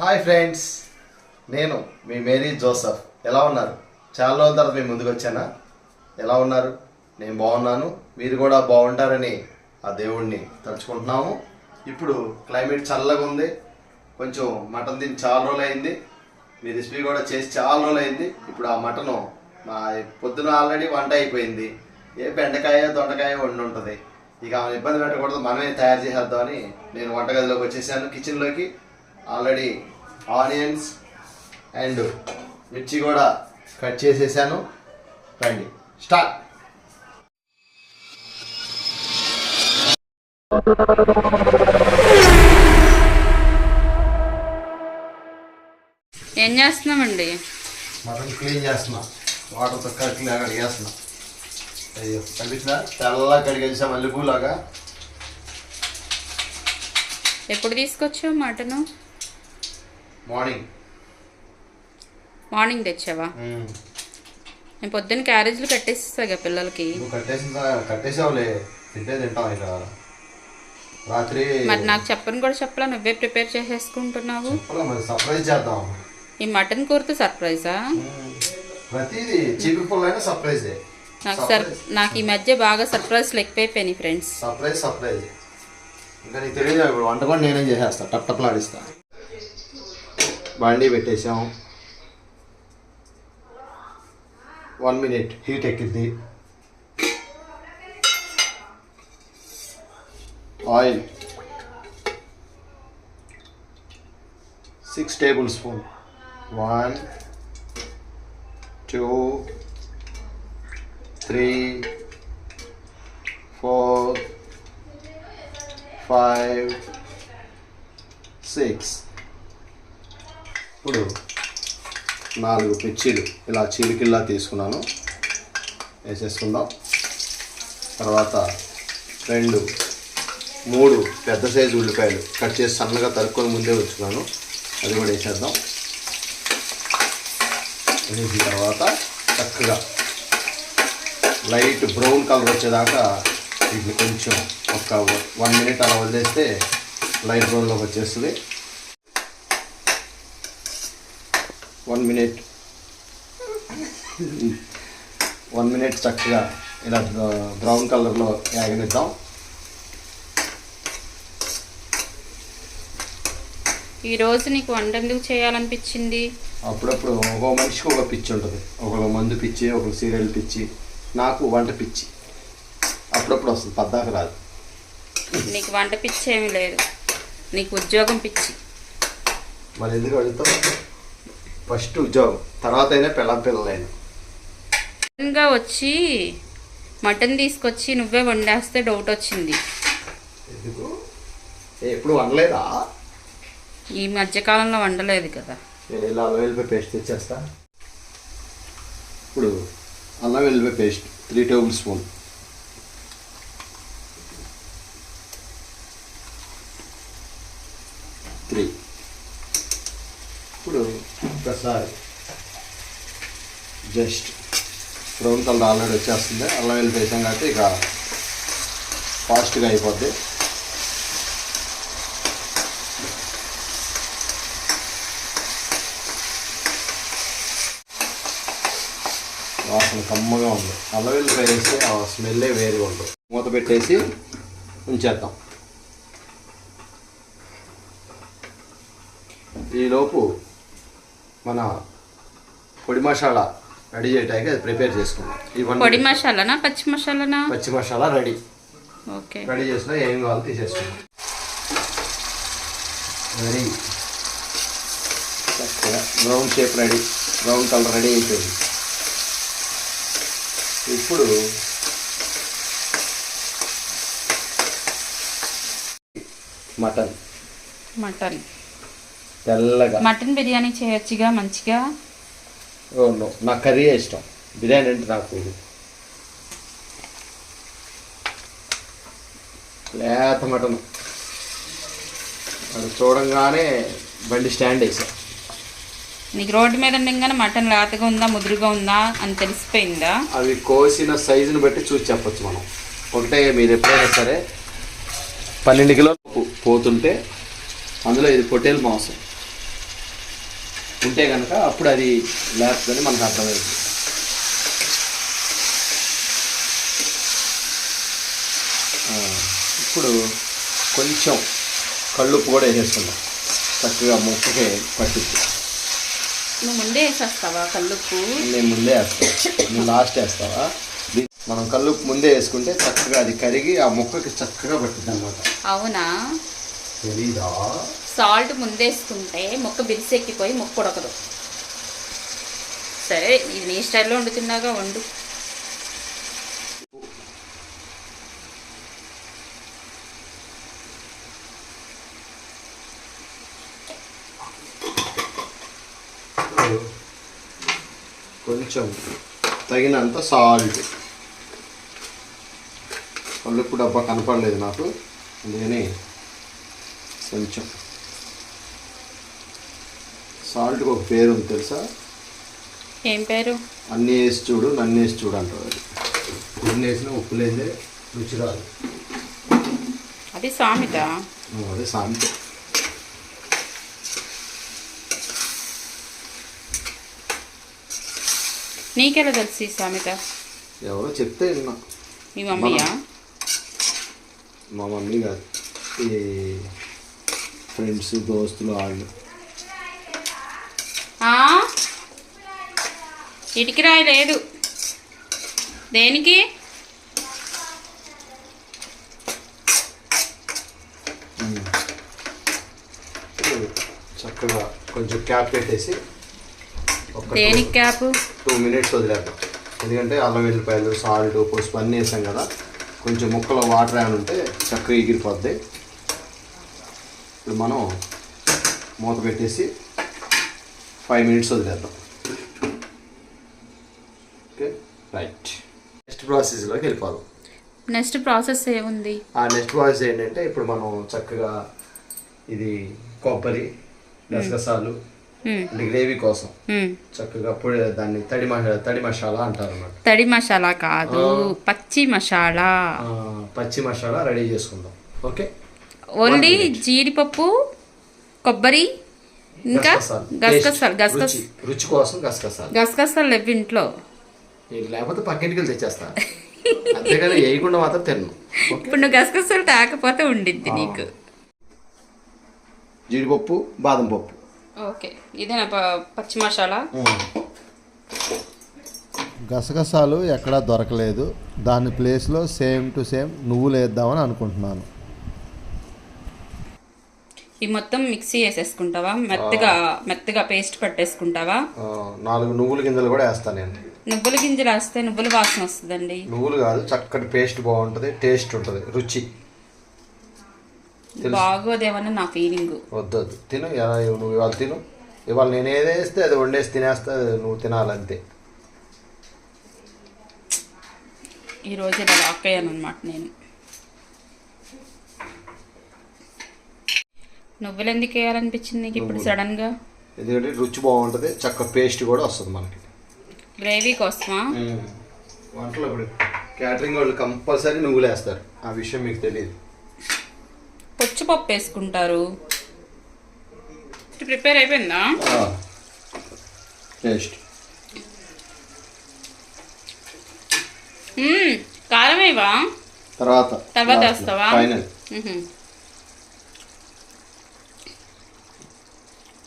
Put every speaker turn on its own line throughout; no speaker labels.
Hi friends, నేను మీ Mary Joseph. ఎలా ఉన్నారు? చాలా రోజుల తర్వాత మీ ముందుకు వచ్చానా? ఎలా ఉన్నారు? నేను బాగున్నాను, మీరు కూడా బాగుంటారని ఆ దేవుణ్ణి తలుచుకుంటున్నాము. ఇప్పుడు క్లైమేట్ చల్లగా ఉంది. కొంచెం మటన్ తిని చాలా రోజులు అయింది. మీ రెసిపీ కూడా చేసి చాలా రోజులు అయింది. ఇప్పుడు ఆ మటను మా పొద్దున ఆల్రెడీ వంట అయిపోయింది. ఏ బెండకాయ దొండకాయ వండి ఉంటుంది. ఇక ఆమె ఇబ్బంది పెట్టకూడదు, మనమే తయారు చేసేద్దామని నేను వంటగదిలోకి వచ్చేసాను. కిచెన్లోకి ఆల్రెడీ ఆనియన్స్ అండ్ మిర్చి కూడా కట్ చేసేసాను. రండి స్టార్ట్.
ఏం చేస్తున్నామండి?
మటన్ క్లీన్ చేస్తున్నా, వాటర్తో కడిగేస్తున్నా. అయ్యో కనిపించిన తెల్లగా కడిగేసా మల్లెపూలాగా.
ఎప్పుడు తీసుకొచ్చావు మటను? మార్నింగ్ తెచ్చావా? నేను పొద్దున్న క్యారేజ్లు కట్టేస్తాగా పిల్లలకి.
కట్టేసావులే, తింటే తింటాం. ఇక రాత్రి
మరి నాకు చెప్పను కూడా చెప్పలా, నువ్వే ప్రిపేర్ చేసేసుకుంటున్నావు.
మరి సర్ప్రైజ్ చేద్దాం.
ఈ మటన్ కూరతో సర్ప్రైజా?
ప్రతిదీ చీపి పుల్లైనా సర్ప్రైజే.
నాకు ఈ మధ్య బాగా సర్ప్రైజ్లు ఎక్కువైపోయినాయి ఫ్రెండ్స్.
సర్ప్రైజ్ ఇంకా నీకు తెలియదు. ఇప్పుడు వంట కూడా నేనేం చేసేస్తా, టప్టప్లాడిస్తా. బండి పెట్టేసాం. 1 minute హీట్ ఎక్కిద్ది. Oil 6 tablespoons. 1 2 3 4 5 6. ఇప్పుడు 4 మిర్చీలు ఇలా చీలికిల్లా తీసుకున్నాను, వేసేసుకుందాం. తర్వాత 2 3 పెద్ద సైజు ఉల్లిపాయలు కట్ చేసి సన్నగా తరుక్కొని ముందే ఉంచుకున్నాను, అది కూడా వేసేద్దాం. వేసిన తర్వాత చక్కగా లైట్ బ్రౌన్ కలర్ వచ్చేదాకా వీటిని కొంచెం ఒక 1 minute అలా వదిలేస్తే లైట్ బ్రౌన్లోకి వచ్చేస్తుంది. 1 minute చక్కగా ఇలా బ్రౌన్ కలర్లో వేగనిద్దాం.
ఈరోజు నీకు వంట ఎందుకు చేయాలనిపించింది?
అప్పుడప్పుడు ఒక మనిషికి ఒక పిచ్చి ఉంటుంది. ఒకరు మందు పిచ్చి, ఒకరు సీరియల్ పిచ్చి. నాకు వంట పిచ్చి అప్పుడప్పుడు వస్తుంది, పద్దాక రాదు.
నీకు వంట పిచ్చి ఏమీ లేదు, నీకు ఉద్యోగం పిచ్చి.
మరి ఎందుకు అడుగుతావు? ఫస్ట్ ఉద్యోగం, తర్వాత అయినా పిల్లలైనా.
సడన్గా వచ్చి మటన్ తీసుకొచ్చి నువ్వే వండేస్తే డౌట్ వచ్చింది.
ఎందుకు? ఎప్పుడు వండలేదా?
ఈ మధ్యకాలంలో వండలేదు కదా.
నేను ఇలా అల్లం వెల్లిపాయ పేస్ట్ తెచ్చేస్తా. ఇప్పుడు అల్లం వెల్లిపాయ పేస్ట్ 3 tablespoons. 3. ఇప్పుడు ఒకసారి జస్ట్ బ్రౌన్ కలర్ ఆల్రెడీ వచ్చేస్తుంది. అల్లం వెల్లిపాయ వేసాం కాబట్టి ఇక ఫాస్ట్గా అయిపోద్ది. వాసన కమ్మగా ఉంది. అల్లం వెల్లిపాయ వేస్తే ఆ స్మెల్లే వేరుగా ఉంటుంది. మూత పెట్టేసి ఉంచేద్దాం. ఈలోపు మన పొడి మసాలా రెడీ చేయడానికి అది ప్రిపేర్ చేసుకుందాం.
పొడి మసాలానా పచ్చి మసాలానా?
పచ్చి మసాలా రెడీ.
ఓకే,
రెడీ చేసినా ఏం కావాలి తీసేసుకుందాం. రెడీ, చక్కగా brown shape ready, brown colour ready అయిపోయింది. ఇప్పుడు
మటన్
తెల్లగా
మటన్ బిర్యానీ చేయొచ్చుగా మంచిగా.
నాకు కర్రీ ఇష్టం, బిర్యానీ అంటే నాకు లేత మటన్. అది చూడంగానే బండి స్టాండ్ వేసా.
నీకు రోడ్డు మీద ఉండగానే మటన్ లేతగా ఉందా ముదురుగా ఉందా అని తెలిసిపోయిందా?
అవి కోసిన సైజుని బట్టి చూసి చెప్పచ్చు మనం. ఒకటే మీరు ఎప్పుడైనా సరే 12 కిలోలు పోతుంటే అందులో ఇది పొట్టేలు మాంసం ఉంటే కనుక అప్పుడు అది లేకపోతే మనకు అర్థమైంది. ఇప్పుడు కొంచెం కళ్ళుప్పు కూడా వేసేసుకుందాం, చక్కగా ముక్కకి పట్టించి.
నువ్వు ముందే వేసేస్తావా కల్లుప్పు?
నేను ముందే వేస్తాను, నువ్వు లాస్ట్ వేస్తావా? మనం కల్లుప్పు ముందే వేసుకుంటే చక్కగా అది కరిగి ఆ ముక్కకి చక్కగా పట్టింది అనమాట.
అవునా?
తెలీదా?
సాల్ట్ ముందేసుకుంటే ముక్క బిరిసెక్కిపోయి ముక్క ఉడకదు. సరే, ఇది నీ స్టైల్లో వండుతున్నాగా, వండు.
కొంచెం తగినంత సాల్ట్. కళ్ళుప్పు డబ్బా కనపడలేదు నాకు, అందుకని కొంచెం సాల్ట్కి ఒక పేరు ఉంది తెలుసా?
ఏం పేరు?
అన్నీ వేసి చూడు నన్ను వేసి చూడు అంటారు. అది ఎన్ని వేసినా ఉప్పు లేదే రుచి రాదు.
అది సామెత.
అదే సామెత.
నీకెలా తెలుసు ఈ సామెత?
ఎవరో చెప్తే విన్నా.
మీ మమ్మీయా?
మా మమ్మీ కాదు, ఈ ఫ్రెండ్స్ దోస్తులు వాళ్ళు.
ఇటుకి రాయి లేదు దేనికి?
చక్కగా కొంచెం క్యాప్ పెట్టేసి
దేనికి క్యాప్?
2 minutes వదిలేద్దాం. ఎందుకంటే అల్లం వెల్లిపాయలు సాల్ట్ పసుపు అన్నీ వేసాం కదా, కొంచెం ముక్కలో వాటర్ ఏమైనా ఉంటే చక్కగా ఎగిరిపోద్ది. ఇప్పుడు మనం మూత పెట్టేసి 5 minutes వదిలేద్దాం. Okay, right. నెక్స్ట్ ప్రాసెస్లోకి వెళ్ళిపోదాం.
నెక్స్ట్ ప్రాసెస్ ఏముంది?
ఆ నెక్స్ట్ ప్రాసెస్ ఏంటంటే ఇప్పుడు మనం చక్కగా ఇది కొబ్బరి గసగసాలు అంటే గ్రేవీ కోసం చక్కగా దాన్ని తడి మసాలా అంటారు అన్నమాట.
తడి మసాలా కాదు, పచ్చి మసాలా.
పచ్చి మసాలా రెడీ చేసుకుందాం. ఓకే,
ఓన్లీ జీడిపప్పు, కొబ్బరి, ఇంకా గసగసాలు.
రుచి కోసం
గసగసాలు లేవు ఇంట్లో,
లేకపోతే పక్కింటికి వెళ్ళి తెచ్చేస్తా. అంతేగాని వేయకుండా మాత్రం తిన్ను.
ఇప్పుడు నువ్వు గసగసాలు తాకపోతే ఉండిద్ది నీకు.
జీడిపప్పు, బాదం పప్పు.
ఓకే, ఇదేనా పచ్చి మసాలా?
గసగసాలు ఎక్కడా దొరకలేదు, దాని ప్లేస్లో సేమ్ టు సేమ్ నువ్వులు వేద్దామని అనుకుంటున్నాను.
ఈ మొత్తం మిక్సీ వేసేసుకుంటావా? మెత్తగా పేస్ట్ పట్టేసుకుంటావా?
4 నువ్వుల గింజలు కూడా వేస్తాను నేను.
నువ్వుల గింజలు వేస్తే నువ్వుల వాసన వస్తుందండి.
నువ్వులు కాదు, చక్కటి పేస్ట్ బాగుంటుంది, టేస్ట్ ఉంటుంది, రుచి.
బాగోదేమని నా ఫీలింగ్.
వద్దు తిను, నువ్వు ఇవాళ తిను. ఇవాళ నేను ఏదేస్తే అది వండేసి తినేస్తా, నువ్వు తినాలంతే.
ఈరోజు ఇలా లాక్ అయ్యాను అనమాట నేను. నువ్వులు ఎందుకు వేయాలనిపించింది నీకు ఇప్పుడు సడన్ గా?
ఎందుకంటే రుచి బాగుంటుంది, చక్క పేస్ట్ కూడా వస్తుంది మనకి.
గ్రేవీ కోసమా?
వంటలో ఇప్పుడు క్యాటరింగ్ వాళ్ళు కంపల్సరీ నువ్వులు వేస్తారు, ఆ విషయం మీకు తెలియదు.
పప్పు వేసుకుంటారు. ప్రిపేర్ అయిపోయిందా?
టేస్ట్
కారం వేయవా?
తర్వాత
వేస్తావా?
ఫైనల్.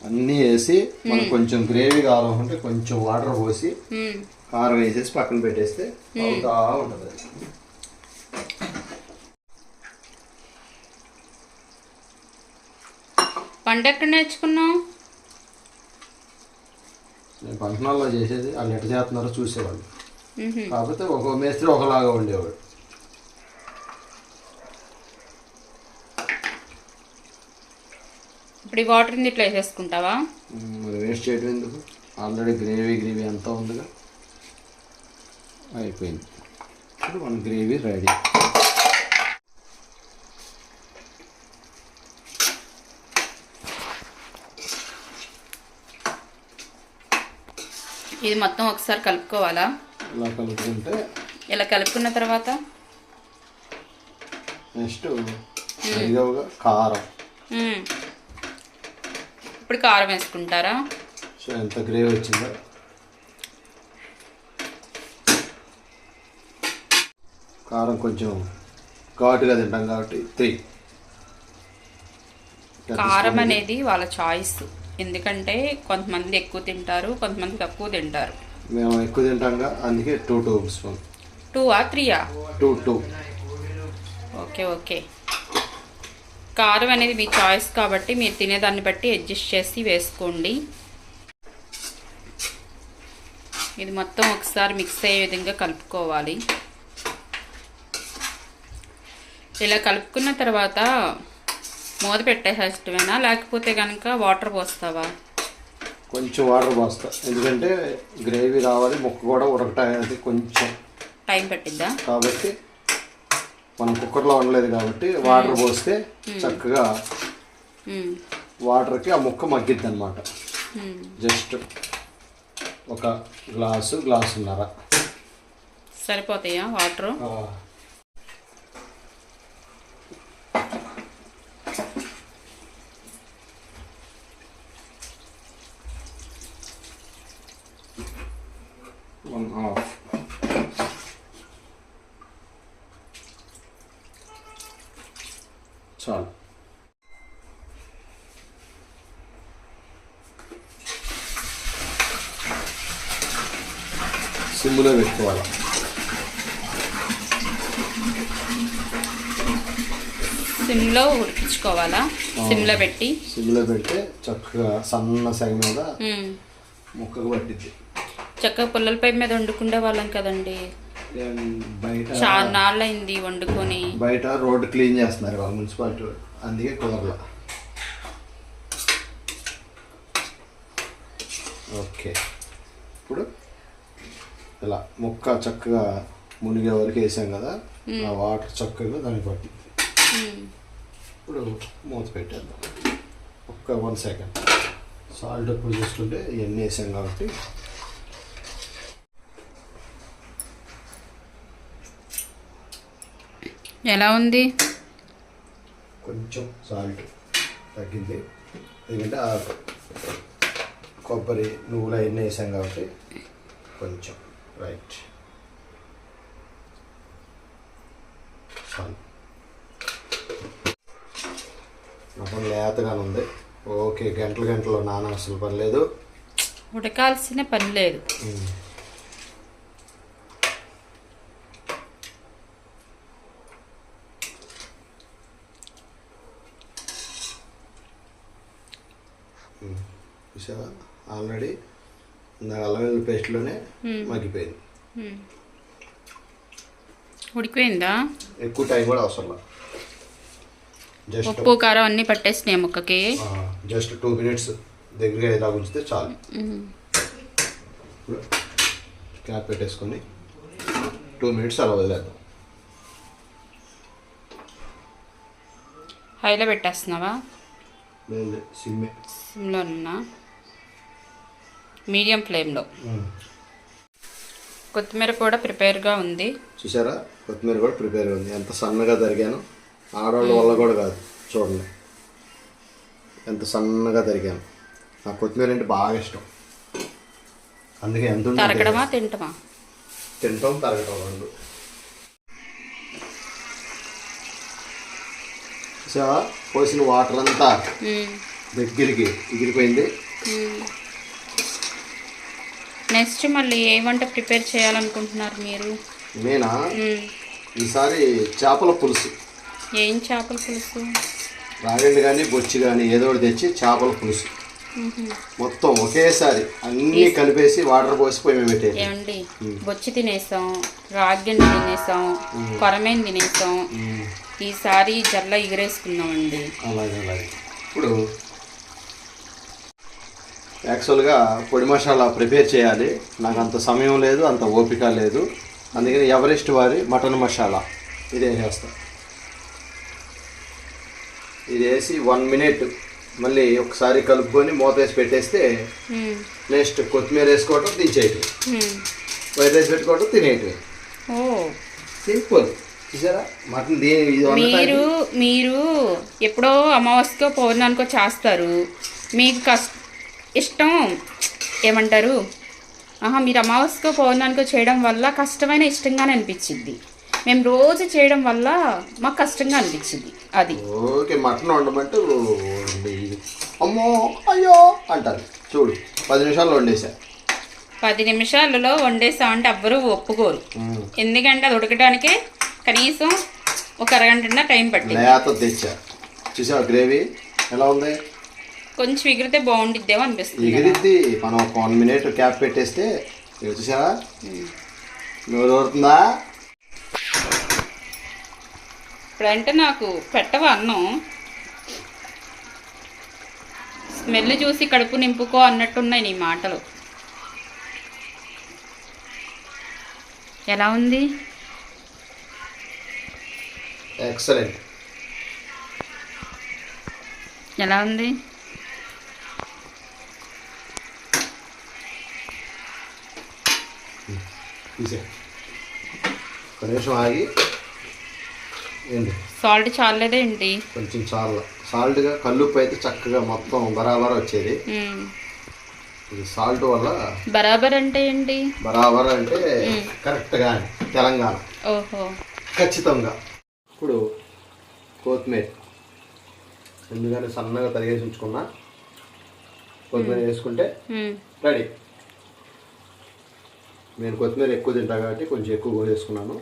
అన్నీ వేసి మనకు కొంచెం గ్రేవీ కావాలనుకుంటే కొంచెం వాటర్ పోసి కారం వేసేసి పక్కన పెట్టేస్తే అవుతా ఉంటుంది.
వంట ఎక్కడ నేర్చుకున్నావు?
నేను పంటనాల్లో చేసేది, వాళ్ళు ఎట్లా చేస్తున్నారో చూసేవాళ్ళు. కాకపోతే ఒక మేస్త్రి ఒకలాగా ఉండేవాడు.
ఇప్పుడు ఈ వాటర్ ఇట్లా వేసేసుకుంటావా?
మరి వేస్ట్ చేయడం ఎందుకు, ఆల్రెడీ గ్రేవీ అంతా ఉందిగా, అయిపోయింది. ఇప్పుడు మన గ్రేవీ రెడీ.
ఇది మొత్తం ఒకసారి కలుపుకోవాలా?
ఇలా కలుపుకుంటే,
ఇలా కలుపుకున్న తర్వాత
నెక్స్ట్ కారం.
ఇప్పుడు కారం వేసుకుంటారా?
సో ఎంత గ్రేవీ వచ్చిందో. కారం కొంచెం ఘాటుగా తింటాం కాబట్టి 3.
కారం అనేది వాళ్ళ చాయిస్, ఎందుకంటే కొంతమంది ఎక్కువ తింటారు, కొంతమంది తక్కువ తింటారు.
మేము ఎక్కువ తింటాంగా, అందుకే 2 టేబుల్ స్పూన్.
2ఆ 3ఆ?
2.
Okay okay. కారం అనేది మీ చాయిస్ కాబట్టి మీరు తినేదాన్ని బట్టి అడ్జస్ట్ చేసి వేసుకోండి. ఇది మొత్తం ఒకసారి మిక్స్ అయ్యే విధంగా కలుపుకోవాలి. ఇలా కలుపుకున్న తర్వాత మూత పెట్టేసేటమేనా, లేకపోతే కనుక వాటర్ పోస్తావా?
కొంచెం వాటర్ పోస్తా, ఎందుకంటే గ్రేవీ రావాలి, ముక్క కూడా ఉడకటానికి కొంచెం
టైం పట్టిద్దా
కాబట్టి. మనం కుక్కర్లో వండలేదు కాబట్టి వాటర్ పోస్తే చక్కగా వాటర్కి ఆ ముక్క మగ్గిద్ది అనమాట. జస్ట్ ఒక గ్లాసున్నర
సరిపోతాయా వాటరు?
చాలు. సిమ్లో పెట్టుకోవాలి.
సిమ్లో ఉడికించుకోవాలా? సిమ్లో పెట్టి
పెడితే చక్కగా సన్న సై మీద ముక్కకు పట్టిద్ది.
చక్కగా పుల్లలపై మీద వండుకునే వాళ్ళం కదండి,
బయట
చాలా నాళ్ళు అయింది వండుకొని.
బయట రోడ్డు క్లీన్ చేస్తున్నారు వాళ్ళు, మున్సిపాలిటీ, అందుకే కుదరలా. ఓకే, ఇప్పుడు ఇలా ముక్క చక్కగా మునిగే వరకు వేసాం కదా, ఆ వాటర్ చక్కగా దాన్ని పట్టింది. ఇప్పుడు మూత పెట్టేద్దాం ఒక్క 1 సెకండ్. సాల్ట్ ఎప్పుడు చూసుకుంటే ఇవన్నీ వేసాం కాబట్టి.
ఎలా ఉంది?
కొంచెం సాల్ట్ తగ్గింది, ఎందుకంటే ఆ కొబ్బరి నువ్వులు అవన్నీ వేసాం కాబట్టి కొంచెం. రైట్, చాలు. మొత్తం లేతగానే ఉంది. ఓకే, గంటలు నానవసరం పని లేదు,
ఉడకాల్సిన పని లేదు.
చూసావా, ఆల్రెడీ అల్లం వెల్లుల్లి పేస్ట్లోనే మగ్గిపోయింది.
ఉడికిపోయిందా?
ఎక్కువ టైం కూడా అవసరం లేదు, జస్ట్
ఉప్పు కారం అన్నీ పట్టేసినాయి ముక్కకి.
జస్ట్ 2 మినిట్స్ దగ్గరగా ఇలా ఉంచితే చాలు. క్యాప్ పెట్టేసుకొని 2 మినిట్స్ అలా వదిలేద్దాం.
హైలో పెట్టేస్తున్నావా?
లేదు,
సిమ్లోనా? మీడియం ఫ్లేమ్లో. కొత్తిమీర కూడా ప్రిపేర్గా ఉంది.
చూసారా, కొత్తిమీర కూడా ప్రిపేర్గా ఉంది. ఎంత సన్నగా తరిగాను, ఆడవాళ్ళ వల్ల కూడా కాదు. చూడండి ఎంత సన్నగా తరిగాను. నాకు కొత్తిమీర అంటే బాగా ఇష్టం, అందుకే ఎంత
తరగడమా తింటామా?
తింటాం, తరగటం రెండు. చూసావా, పోసిన వాటర్ అంతా దగ్గరికి ఎగిరిపోయింది.
నెక్స్ట్ మళ్ళీ ఏ వంట ప్రిపేర్ చేయాలనుకుంటున్నారు మీరు?
నేనా, ఈసారి చేపల పులుసు.
ఏం చేపల పులుసు?
రాగండి కానీ బొచ్చి కానీ ఏదో ఒకటి తెచ్చి చేపల పులుసు మొత్తం ఒకేసారి అన్నీ కలిపేసి వాటర్ పోసి పొయ్యి పెట్టేది.
ఏమండి, బొచ్చి తినేసాం, రాగండి తినేసాం, కొరమేను తినేసాం, ఈసారి జల్ల ఎగిరేసుకున్నామండి.
అలాగే అలాగే. ఇప్పుడు యాక్చువల్గా పొడి మసాలా ప్రిపేర్ చేయాలి, నాకు అంత సమయం లేదు, అంత ఓపిక లేదు. అందుకని ఎవరెస్ట్ వారి మటన్ మసాలా ఇది వేసేస్తాను. ఇది వేసి 1 మినిట్ మళ్ళీ ఒకసారి కలుపుకొని మూత వేసి పెట్టేస్తే నెక్స్ట్ కొత్తిమీర వేసుకోవటం, దించేయటం, వైట్ రైస్ పెట్టుకోవటం, తినేయటం. సింపుల్. చూసారా, మటన్
మీరు ఎప్పుడో అమావాస్యకో పౌర్ణానికో చేస్తారు, మీకు ఇష్టం ఏమంటారు మీరు అమావాస్యకో పౌర్ణానికో చేయడం వల్ల కష్టమైన ఇష్టంగానే అనిపించింది. మేము రోజు చేయడం వల్ల మాకు కష్టంగా అనిపించింది. అది
ఓకే. మటన్ వండమంటే అమ్మో అయ్యో అంటారు. చూడు 10 నిమిషాల్లో వండేసా.
10 నిమిషాలలో వండేసామంటే ఎవ్వరూ ఒప్పుకోరు. ఎందుకంటే అది ఉడకడానికే కనీసం ఒక అరగంట టైం పట్టింది.
లేత తెచ్చా. చూసావా గ్రేవీ ఎలా ఉంది?
కొంచెం ఎగిరితే బాగుండిద్దేమో అనిపిస్తుంది.
ఎగిరిద్ది. మనం ఒక 1 మినిట్ క్యాప్ పెట్టేస్తే చూసావా నోరు ఊరుతుందా?
ఇప్పుడంటే నాకు పెట్టవా అన్నం? స్మెల్ చూసి కడుపు నింపుకో అన్నట్టున్నాయి నీ మాటలు. ఎలా ఉంది?
ఎక్సలెంట్.
ఎలా ఉంది?
ఒక నిమిషం ఆగి ఏంటి
సాల్ట్ చాలేదే ఏంటి?
కొంచెం సాల్ట్గా కల్లుప్పు అయితే చక్కగా మొత్తం బరాబర్ వచ్చేది. ఇది సాల్ట్ వల్ల.
బరాబర్ అంటే ఏంటి?
బరాబర్ అంటే కరెక్ట్గా తెలంగాణ.
ఓహో,
ఖచ్చితంగా. ఇప్పుడు కొత్తిమీర ఎందుకని సన్నగా తరిగేసి ఉంచుకున్నా. కొత్తిమీర వేసుకుంటే రెడీ. నేను కొత్తిమీర ఎక్కువ తింటా కాబట్టి కొంచెం ఎక్కువ కోసేసుకున్నాను.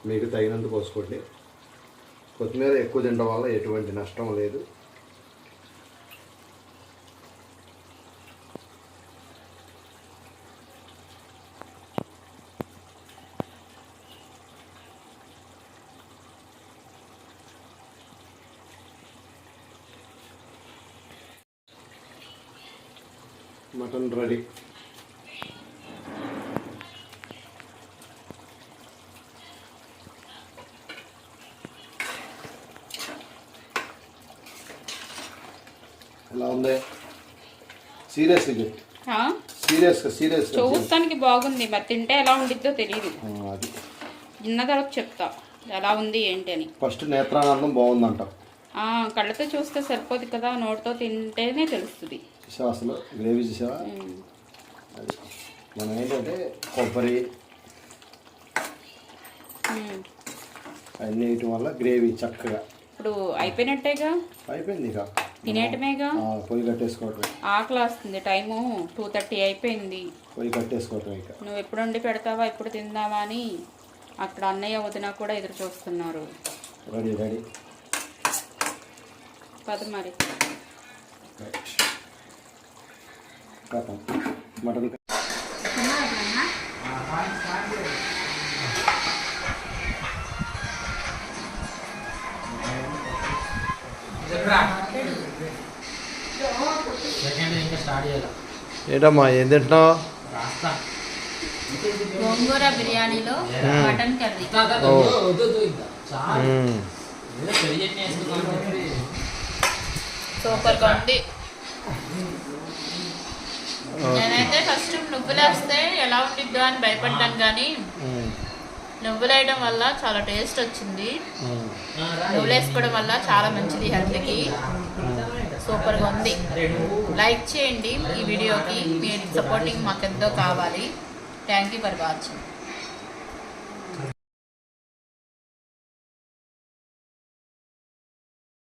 మీకు తగినంత కోసుకోండి. కొత్తిమీర ఎక్కువ తినడం వల్ల ఎటువంటి నష్టం లేదు. Mutton ready. ఎలా ఉంది? సీరియస్గా చెప్పు. సీరియస్గా
చూస్తానికి బాగుంది, మరి తింటే ఎలా ఉండిద్దో తెలియదు.
అది
తిన్న తర్వాత చెప్తా ఎలా ఉంది ఏంటి అని.
ఫస్ట్ నేత్రానందం బాగుందంట.
కళ్ళతో చూస్తే సరిపోదు కదా, నోటితో తింటేనే తెలుస్తుంది.
చూసావా అసలు గ్రేవీ చూసావా? అది మనం ఏంటంటే కొబ్బరి అన్నీ వేయటం వల్ల గ్రేవీ చక్కగా.
ఇప్పుడు అయిపోయినట్టేగా?
అయిపోయింది. ఇక
తినేయటమేగా.
పొయ్యి కట్టేసుకోవటం.
ఆకలి వస్తుంది, టైము 2:30 అయిపోయింది.
పొయ్యి కట్టేసుకోవటం. ఇక
నువ్వు ఎప్పుడు వండి పెడతావా, ఎప్పుడు తిందామా అని అక్కడ అన్నయ్య వదిన కూడా ఎదురు చూస్తున్నారు.
Ready ready.
పద మరి.
మటన్ ఏంటమ్మా ఏం తింటున్నావు?
గోంగూర బిర్యానీలో మటన్ కర్రీ. సూపర్గా ఉంది. నేనైతే ఫస్ట్ నువ్వులు వేస్తే ఎలా ఉండిద్దో అని భయపడ్డాను, కానీ నువ్వులు వేయడం వల్ల చాలా టేస్ట్ వచ్చింది. నువ్వులు వేసుకోవడం వల్ల చాలా మంచిది హెల్త్కి. సూపర్గా ఉంది. లైక్ చేయండి ఈ వీడియోకి. మీ సపోర్టింగ్ మాకెంతో కావాలి. Thank you for watching.